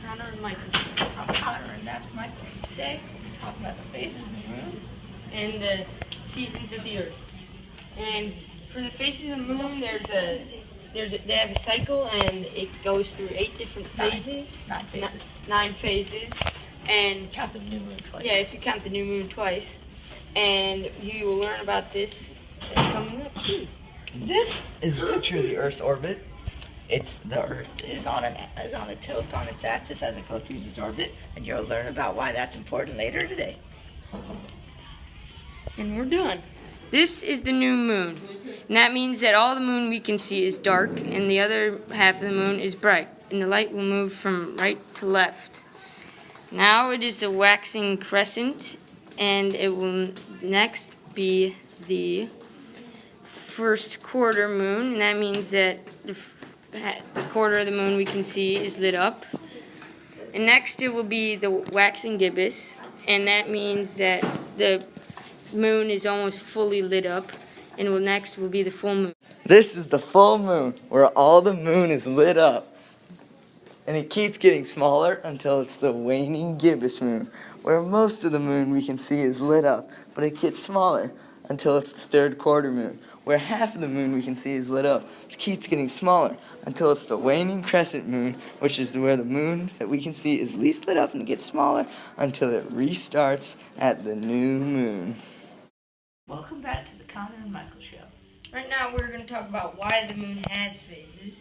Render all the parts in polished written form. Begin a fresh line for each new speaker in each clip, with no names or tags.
Connor and Michael.
I'm Connor and that's Michael. Today, we're talking about the phases of the moon
And the seasons of the Earth. And for the phases of the moon, they have a cycle, and it goes through 8 different phases.
9 phases.
9 phases. And
Count the new moon twice.
yeah, if you count the new moon twice. And you will learn about this coming up soon.
This is a picture of the Earth's orbit. The Earth is on a tilt on its axis as it goes through its orbit, and you'll learn about why that's important later today.
And we're done. This is the new moon. And that means that all the moon we can see is dark, and the other half of the moon is bright. And the light will move from right to left. Now it is the waxing crescent, and it will next be the first quarter moon, and that means that the quarter of the moon we can see is lit up. And next it will be the waxing gibbous, and that means that the moon is almost fully lit up, and next will be the full moon.
This is the full moon, where all the moon is lit up. And it keeps getting smaller until it's the waning gibbous moon, where most of the moon we can see is lit up, but it gets smaller until it's the third quarter moon, where half of the moon we can see is lit up. It keeps getting smaller until it's the waning crescent moon, which is where the moon that we can see is least lit up, and it gets smaller until it restarts at the new moon.
Welcome back to the Connor and Michael show.
Right now we're going to talk about why the moon has phases.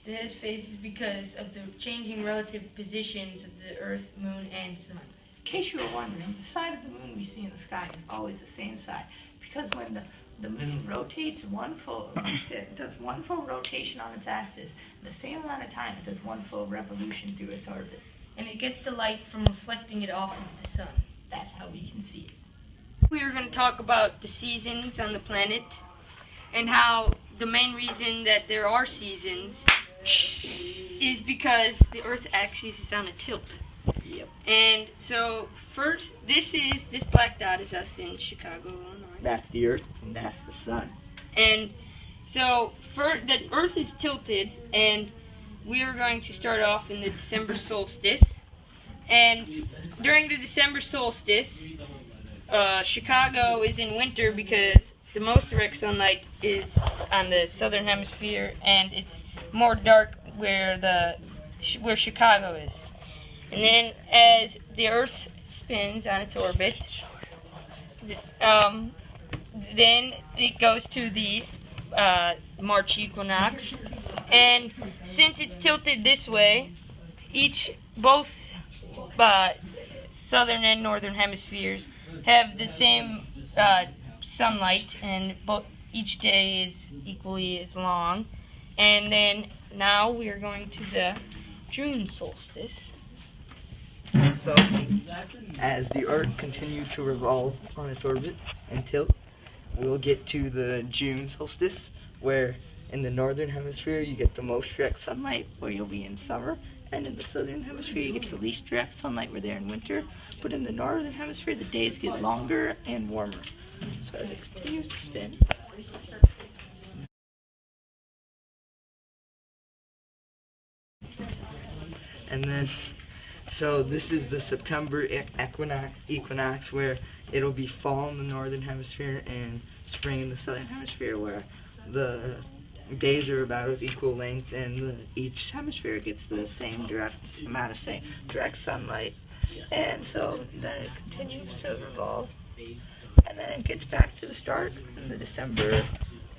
It has phases because of the changing relative positions of the Earth, Moon, and Sun.
In case you were wondering, the side of the moon we see in the sky is always the same side, because when the moon rotates it does one full rotation on its axis. In the same amount of time, it does one full revolution through its orbit.
And it gets the light from reflecting it off of the sun.
That's how we can see it.
We are going to talk about the seasons on the planet, and how the main reason that there are seasons is because the Earth axis is on a tilt.
Yep.
And so first, this black dot is us in Chicago, Illinois.
That's the Earth, and that's the sun.
And so the Earth is tilted, and we are going to start off in the December solstice. And during the December solstice, Chicago is in winter because the most direct sunlight is on the southern hemisphere, and it's more dark where Chicago is. And then as the Earth spins on its orbit, then it goes to the March equinox. And since it's tilted this way, both southern and northern hemispheres have the same sunlight, and each day is equally as long. And then now we are going to the June solstice.
So, as the Earth continues to revolve on its orbit and tilt, we'll get to the June solstice, where in the northern hemisphere you get the most direct sunlight, where you'll be in summer, and in the southern hemisphere you get the least direct sunlight, where they're in winter. But in the northern hemisphere the days get longer and warmer. So as it continues to spin, and then, so this is the September equinox, where it'll be fall in the northern hemisphere and spring in the southern hemisphere, where the days are about of equal length, and each hemisphere gets the same amount of direct sunlight. And so then it continues to revolve, and then it gets back to the start in the December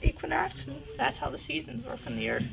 equinox, and that's how the seasons work on the Earth.